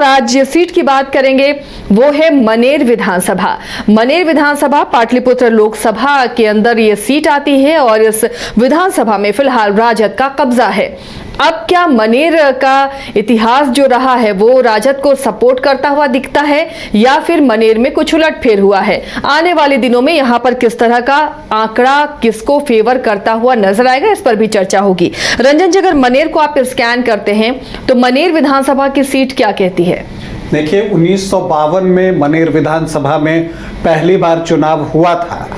आज सीट की बात करेंगे वो है मनेर विधानसभा। मनेर विधानसभा पाटलिपुत्र लोकसभा के अंदर ये सीट आती है और इस विधानसभा में फिलहाल राजद का कब्जा है। अब क्या मनेर का इतिहास जो रहा है वो राजद को सपोर्ट करता हुआ दिखता है या फिर मनेर में कुछ उलटफेर हुआ है? आने वाले दिनों में यहां पर किस तरह का आंकड़ा किसको फेवर करता हुआ नजर आएगा, इस पर भी चर्चा होगी। रंजन जी, अगर मनेर को आप स्कैन करते हैं तो मनेर विधानसभा की सीट क्या कहती है? देखिए, 1952 में मनेर विधानसभा में पहली बार चुनाव हुआ था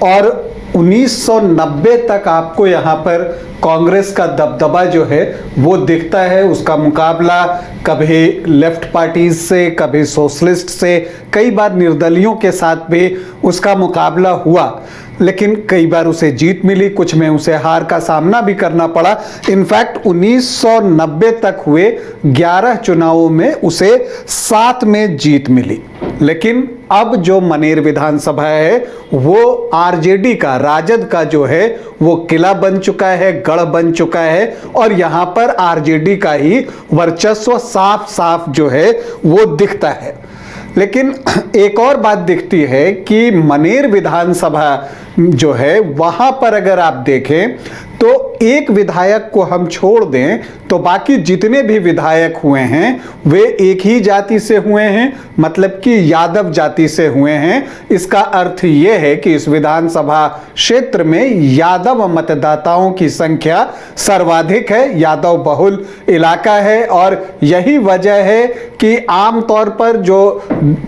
और 1990 तक आपको यहाँ पर कांग्रेस का दबदबा जो है वो दिखता है। उसका मुकाबला कभी लेफ्ट पार्टीज से, कभी सोशलिस्ट से, कई बार निर्दलियों के साथ भी उसका मुकाबला हुआ, लेकिन कई बार उसे जीत मिली, कुछ में उसे हार का सामना भी करना पड़ा। इनफैक्ट 1990 तक हुए 11 चुनावों में उसे 7 में जीत मिली। लेकिन अब जो मनेर विधानसभा है वो आरजेडी का, राजद का जो है वो किला बन चुका है, गढ़ बन चुका है और यहां पर आरजेडी का ही वर्चस्व साफ साफ जो है वो दिखता है। लेकिन एक और बात दिखती है कि मनेर विधानसभा जो है वहां पर अगर आप देखें तो एक विधायक को हम छोड़ दें तो बाकी जितने भी विधायक हुए हैं वे एक ही जाति से हुए हैं, मतलब कि यादव जाति से हुए हैं। इसका अर्थ यह है कि इस विधानसभा क्षेत्र में यादव मतदाताओं की संख्या सर्वाधिक है, यादव बहुल इलाका है और यही वजह है कि आमतौर पर जो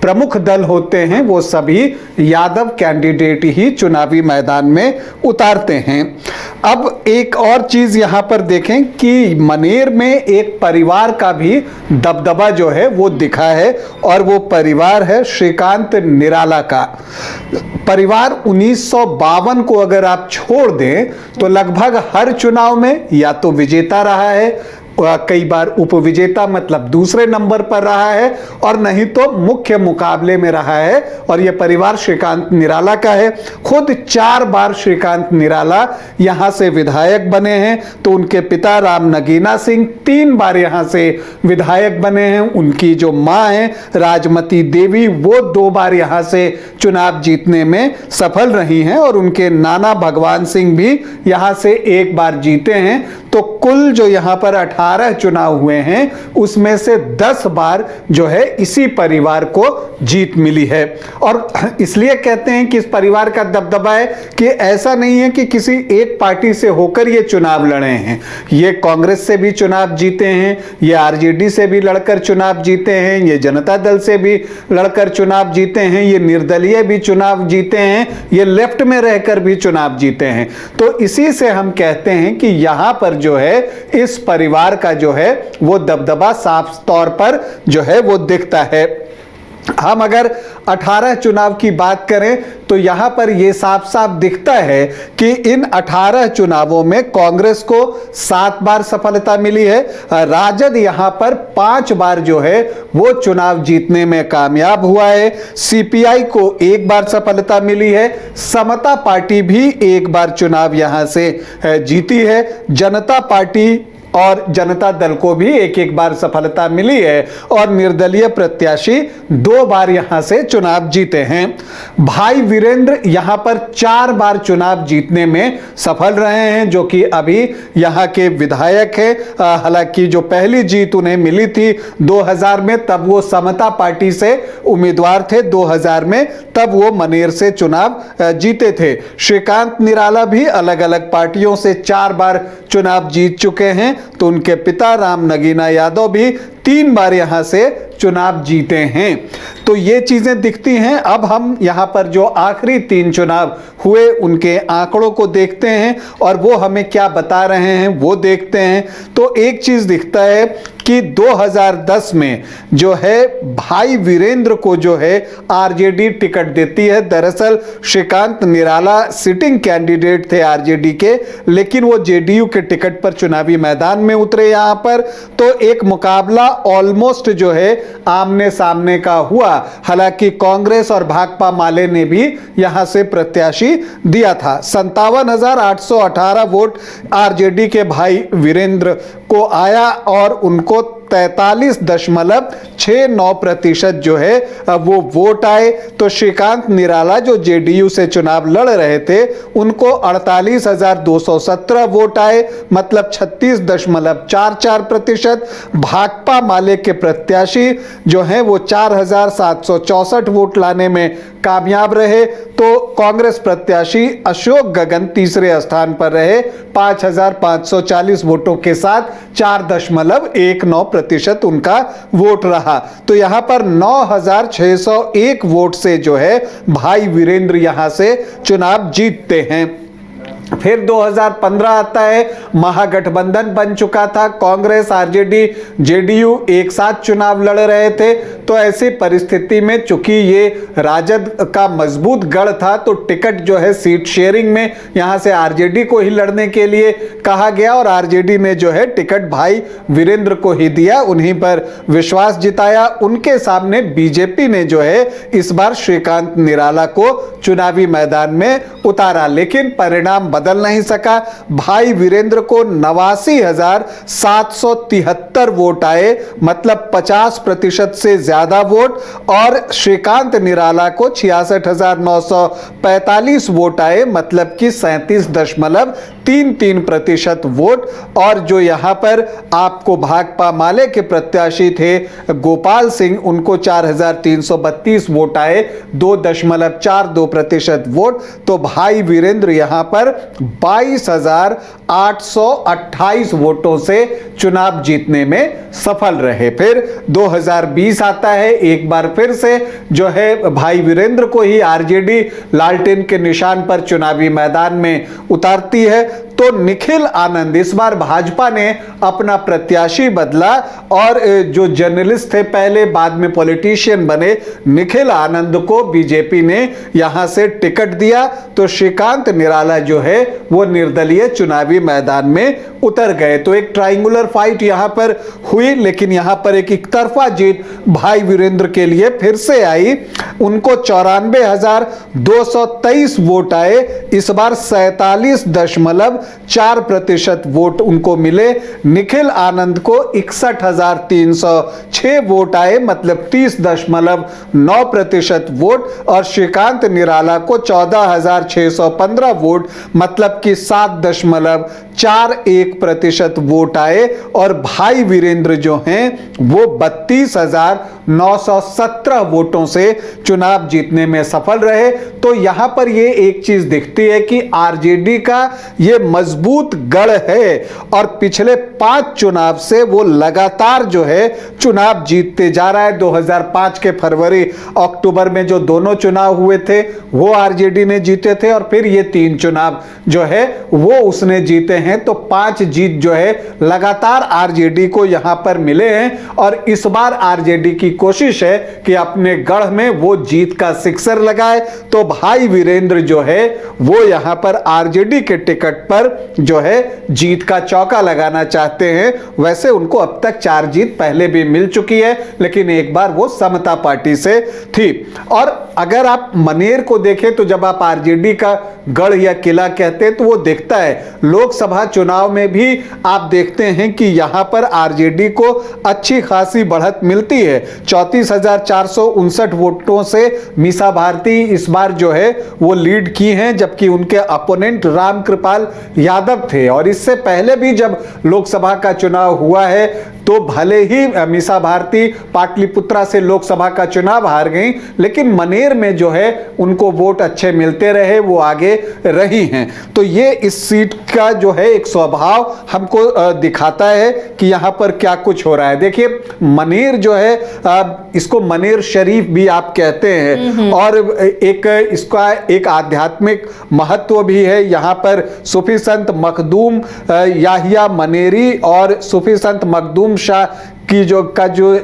प्रमुख दल होते हैं वो सभी यादव कैंडिडेट ही चुनावी मैदान में उतारते हैं। अब एक और चीज यहां पर देखें कि मनेर में एक परिवार का भी दबदबा जो है वो दिखा है और वो परिवार है श्रीकांत निराला का परिवार। 1952 को अगर आप छोड़ दें तो लगभग हर चुनाव में या तो विजेता रहा है, कई बार उपविजेता मतलब दूसरे नंबर पर रहा है और नहीं तो मुख्य मुकाबले में रहा है। और यह परिवार श्रीकांत निराला का है। खुद 4 बार श्रीकांत निराला यहां से विधायक बने हैं, तो उनके पिता राम नगीना सिंह 3 बार यहां से विधायक बने हैं। उनकी जो मां है राजमती देवी वो 2 बार यहां से चुनाव जीतने में सफल रही हैं और उनके नाना भगवान सिंह भी यहां से 1 बार जीते हैं। तो कुल जो यहां पर 18 चुनाव हुए हैं उसमें से 10 बार जो है इसी परिवार को जीत मिली है। और इसलिए कहते हैं कि इस परिवार का दबदबा है कि ऐसा नहीं है कि किसी एक पार्टी से होकर ये चुनाव लड़े हैं। ये कांग्रेस से भी चुनाव जीते हैं, ये आरजेडी से भी लड़कर चुनाव जीते हैं, ये जनता दल से भी लड़कर चुनाव जीते हैं, ये निर्दलीय भी चुनाव जीते हैं, ये लेफ्ट में रहकर भी चुनाव जीते हैं। तो इसी से हम कहते हैं कि यहां पर जो है इस परिवार का जो है वो दबदबा साफ तौर पर जो है वो दिखता है। हम अगर 18 चुनाव की बात करें तो यहां पर यह साफ साफ दिखता है कि इन 18 चुनावों में कांग्रेस को 7 बार सफलता मिली है, राजद यहां पर 5 बार जो है वो चुनाव जीतने में कामयाब हुआ है, सीपीआई को 1 बार सफलता मिली है, समता पार्टी भी 1 बार चुनाव यहां से जीती है, जनता पार्टी और जनता दल को भी 1-1 बार सफलता मिली है और निर्दलीय प्रत्याशी 2 बार यहां से चुनाव जीते हैं। भाई वीरेंद्र यहां पर 4 बार चुनाव जीतने में सफल रहे हैं, जो कि अभी यहां के विधायक हैं। हालांकि जो पहली जीत उन्हें मिली थी 2000 में, तब वो समता पार्टी से उम्मीदवार थे, 2000 में तब वो मनेर से चुनाव जीते थे। श्रीकांत निराला भी अलग अलग पार्टियों से 4 बार चुनाव जीत चुके हैं, तो उनके पिता राम नगीना यादव भी 3 बार यहां से चुनाव जीते हैं। तो ये चीजें दिखती हैं। अब हम यहां पर जो आखिरी 3 चुनाव हुए उनके आंकड़ों को देखते हैं और वो हमें क्या बता रहे हैं वो देखते हैं। तो एक चीज दिखता है कि 2010 में जो है भाई वीरेंद्र को जो है आरजेडी टिकट देती है। दरअसल श्रीकांत निराला सिटिंग कैंडिडेट थे आरजेडी के, लेकिन वो जेडीयू के टिकट पर चुनावी मैदान में उतरे यहां पर। तो एक मुकाबला ऑलमोस्ट जो है आमने सामने का हुआ। हालांकि कांग्रेस और भाकपा माले ने भी यहां से प्रत्याशी दिया था। 57,818 वोट आरजेडी के भाई वीरेंद्र को आया और उनको 43.69% जो है वो वोट आए। तो श्रीकांत निराला जो जेडीयू से चुनाव लड़ रहे थे उनको 48,217 वोट आए, मतलब 36.44%। भाकपा माले के प्रत्याशी जो हैं वो 4,764 वोट लाने में कामयाब रहे। तो कांग्रेस प्रत्याशी अशोक गगन तीसरे स्थान पर रहे 5,540 वोटों के साथ, 4.19% उनका वोट रहा। तो यहां पर 9,601 वोट से जो है भाई वीरेंद्र यहां से चुनाव जीतते हैं। फिर 2015 आता है, महागठबंधन बन चुका था, कांग्रेस आरजेडी जेडीयू एक साथ चुनाव लड़ रहे थे। तो ऐसी परिस्थिति में चूंकि ये राजद का मजबूत गढ़ था तो टिकट जो है सीट शेयरिंग में यहां से आरजेडी को ही लड़ने के लिए कहा गया और आरजेडी ने जो है टिकट भाई वीरेंद्र को ही दिया, उन्हीं पर विश्वास जिताया। उनके सामने बीजेपी ने जो है इस बार श्रीकांत निराला को चुनावी मैदान में उतारा, लेकिन परिणाम बदल नहीं सका। भाई वीरेंद्र को 89,773 वोट आए, मतलब 50% से ज्यादा वोट, और श्रीकांत निराला को 66,945 वोट आए, मतलब कि 37.33% वोट। और जो यहां पर आपको भाकपा माले के प्रत्याशी थे गोपाल सिंह, उनको 4,332 वोट आए, 2.42% वोट। तो भाई वीरेंद्र यहां पर 22,828 वोटों से चुनाव जीतने में सफल रहे। फिर 2020 आता है, एक बार फिर से जो है भाई वीरेंद्र को ही आरजेडी लालटेन के निशान पर चुनावी मैदान में उतारती है। तो निखिल आनंद, इस बार भाजपा ने अपना प्रत्याशी बदला और जो जर्नलिस्ट थे पहले, बाद में पॉलिटिशियन बने, निखिल आनंद को बीजेपी ने यहां से टिकट दिया। तो श्रीकांत निराला जो है वो निर्दलीय चुनावी मैदान में उतर गए। तो एक ट्रायंगुलर फाइट यहां पर हुई, लेकिन यहां पर एक तरफा जीत भाई वीरेंद्र के लिए फिर से आई। उनको 94,223 वोट आए, इस बार 47.4% वोट उनको मिले। निखिल आनंद को 61,306 वोट आए, मतलब 30.9% वोट, और श्रीकांत निराला को 14,615 वोट, मतलब कि 7.41% वोट आए। और भाई वीरेंद्र जो हैं वो 32,917 वोटों से चुनाव जीतने में सफल रहे। तो यहां पर ये एक चीज दिखती है कि आरजेडी का ये मजबूत गढ़ है और पिछले 5 चुनाव से वो लगातार जो है चुनाव जीतते जा रहा है। 2005 के फरवरी अक्टूबर में जो दोनों चुनाव हुए थे वो आरजेडी ने जीते थे, और फिर ये 3 चुनाव जो है वो उसने जीते हैं। तो 5 जीत जो है लगातार आरजेडी को यहां पर मिले हैं, और इस बार आरजेडी की कोशिश है कि अपने गढ़ में वो जीत का सिक्सर लगाए। तो भाई वीरेंद्र जो है वो यहां पर आरजेडी के टिकट पर जो है जीत का चौका लगाना चाहते हैं। वैसे उनको अब तक 4 जीत पहले भी मिल चुकी है, लेकिन एक बार वो समता पार्टी से थी। और अगर आप मनेर को देखें तो जब आप आरजेडी का गढ़ या किला कहते हैं तो वो दिखता है। लोकसभा चुनाव में भी आप देखते हैं कि यहां पर आरजेडी को अच्छी खासी बढ़त मिलती है। 34,459 वोटों से मीसा भारती इस बार जो है वो लीड की हैं, जबकि उनके अपोनेंट रामकृपाल यादव थे। और इससे पहले भी जब लोकसभा का चुनाव हुआ है तो भले ही मीसा भारती पाटलिपुत्रा से लोकसभा का चुनाव हार गई, लेकिन मनेर में जो है उनको वोट अच्छे मिलते रहे, वो आगे रही हैं। तो ये इस सीट का जो है एक स्वभाव हमको दिखाता है कि यहां पर क्या कुछ हो रहा है। देखिए मनेर जो है इसको मनेर शरीफ भी आप कहते हैं, और एक इसका एक आध्यात्मिक महत्व भी है। यहां पर सूफी संत मखदूम याहिया मनेरी और सूफी संत मखदूम शाह की जो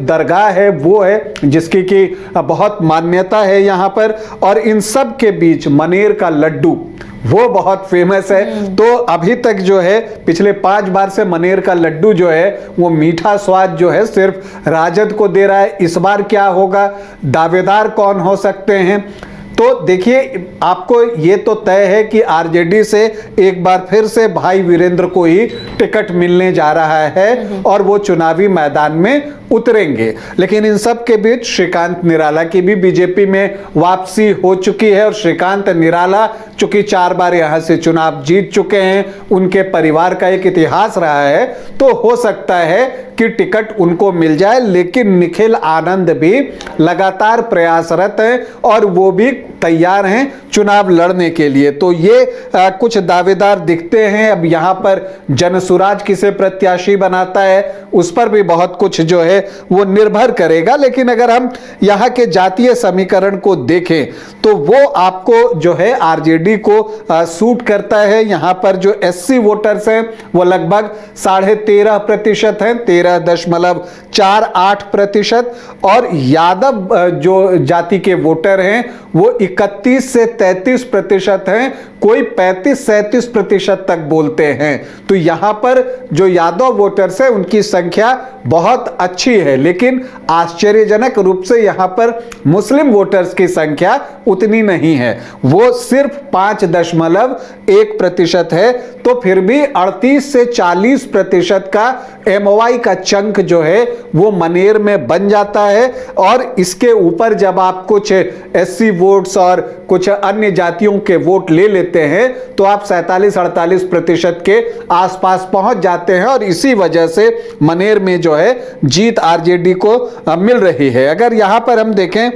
दरगाह है वो है, जिसकी की बहुत मान्यता है यहाँ पर। और इन सब के बीच मनेर का लड्डू वो बहुत फेमस है। तो अभी तक जो है पिछले 5 बार से मनेर का लड्डू जो है वो मीठा स्वाद जो है सिर्फ राजद को दे रहा है। इस बार क्या होगा, दावेदार कौन हो सकते हैं? तो देखिए, आपको ये तो तय है कि आरजेडी से एक बार फिर से भाई वीरेंद्र को ही टिकट मिलने जा रहा है और वो चुनावी मैदान में उतरेंगे। लेकिन इन सब के बीच श्रीकांत निराला की भी बीजेपी में वापसी हो चुकी है और श्रीकांत निराला चूंकि 4 बार यहां से चुनाव जीत चुके हैं, उनके परिवार का एक इतिहास रहा है, तो हो सकता है कि टिकट उनको मिल जाए। लेकिन निखिल आनंद भी लगातार प्रयासरत हैं और वो भी तैयार हैं चुनाव लड़ने के लिए। तो ये कुछ दावेदार दिखते हैं। अब यहां पर जनसुराज किसे प्रत्याशी बनाता है उस पर भी बहुत कुछ जो है वो निर्भर करेगा। लेकिन अगर हम यहां के जातीय समीकरण को देखें तो वो आपको जो है आरजेडी को सूट करता है। यहां पर जो एससी वोटर्स हैं वो लगभग 13.5% हैं, 13.48%, और यादव जो जाति के वोटर हैं वो 31 से 33% हैं, कोई 35-37% तक बोलते हैं। तो यहां पर जो यादव वोटर्स हैं उनकी संख्या बहुत अच्छी है। लेकिन आश्चर्यजनक रूप से यहां पर मुस्लिम वोटर्स की संख्या उतनी नहीं है, वो सिर्फ 5.1% है। तो फिर भी 38 से 40% का एमओवाई का चंक जो है वो मनेर में बन जाता है। और इसके ऊपर जब आप कुछ एससी वोट्स और कुछ अन्य जातियों के वोट ले लेते हैं तो आप 47-48% के आसपास पहुंच जाते हैं और इसी वजह से मनेर में जो है जीत आरजेडी को मिल रही है। अगर यहां पर हम देखें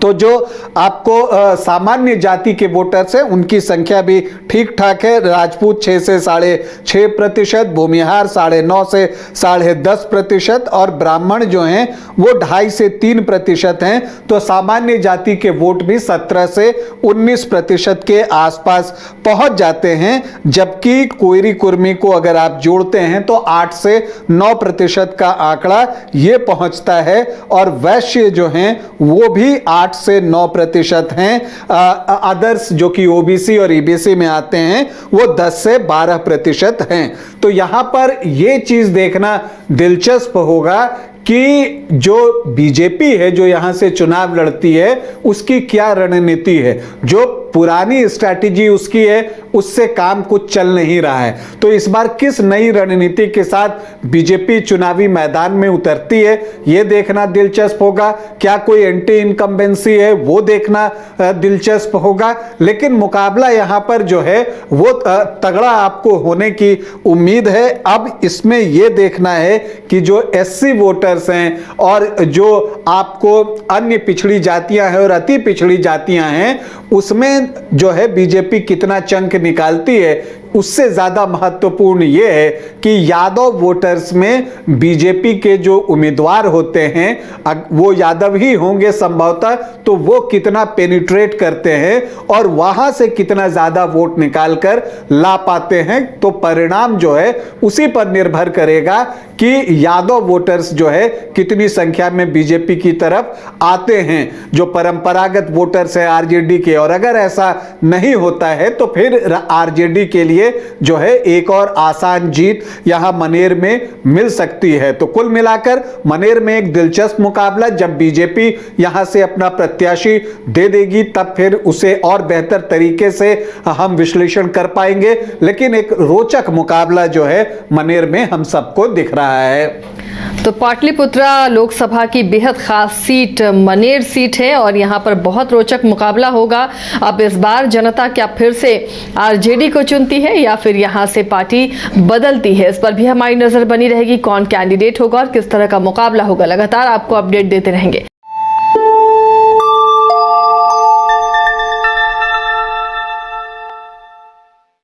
तो जो आपको सामान्य जाति के वोटर्स हैं उनकी संख्या भी ठीक ठाक है। राजपूत 6 से 6.5%, भूमिहार 9.5 से 10.5% और ब्राह्मण जो हैं वो 2.5 से 3% हैं। तो सामान्य जाति के वोट भी 17 से 19% के आसपास पहुंच जाते हैं। जबकि कोयरी कुर्मी को अगर आप जोड़ते हैं तो 8 से 9% का आंकड़ा ये पहुंचता है। और वैश्य जो हैं वो भी 8 से 9% हैं। अदर्स जो कि ओबीसी और ईबीसी में आते हैं वो 10 से 12% हैं। तो यहां पर यह चीज देखना दिलचस्प होगा कि जो बीजेपी है जो यहां से चुनाव लड़ती है उसकी क्या रणनीति है। जो पुरानी स्ट्रैटेजी उसकी है उससे काम कुछ चल नहीं रहा है। तो इस बार किस नई रणनीति के साथ बीजेपी चुनावी मैदान में उतरती है यह देखना दिलचस्प होगा। क्या कोई एंटी इनकम्बेंसी है वो देखना दिलचस्प होगा। लेकिन मुकाबला यहां पर जो है वो तगड़ा आपको होने की उम्मीद है। अब इसमें यह देखना है कि जो एससी वोटर्स हैं और जो आपको अन्य पिछड़ी जातियां हैं और अति पिछड़ी जातियां हैं उसमें जो है बीजेपी कितना चंक निकालती है। उससे ज्यादा महत्वपूर्ण यह है कि यादव वोटर्स में बीजेपी के जो उम्मीदवार होते हैं वो यादव ही होंगे संभवतः, तो वो कितना पेनिट्रेट करते हैं और वहां से कितना ज्यादा वोट निकालकर ला पाते हैं। तो परिणाम जो है उसी पर निर्भर करेगा कि यादव वोटर्स जो है कितनी संख्या में बीजेपी की तरफ आते हैं जो परंपरागत वोटर्स हैं आरजेडी के। और अगर ऐसा नहीं होता है तो फिर आरजेडी के लिए जो है एक और आसान जीत यहां मनेर में मिल सकती है। तो कुल मिलाकर मनेर में एक दिलचस्प मुकाबला, जब बीजेपी यहां से अपना प्रत्याशी दे देगी तब फिर उसे और बेहतर तरीके से हम विश्लेषण कर पाएंगे। लेकिन एक रोचक मुकाबला जो है मनेर में हम सबको दिख रहा है। तो पाटलिपुत्रा लोकसभा की बेहद खास सीट मनेर सीट है और यहां पर बहुत रोचक मुकाबला होगा। अब इस बार जनता क्या फिर से आरजेडी को चुनती है या फिर यहां से पार्टी बदलती है, इस पर भी हमारी नजर बनी रहेगी। कौन कैंडिडेट होगा और किस तरह का मुकाबला होगा, लगातार आपको अपडेट देते रहेंगे।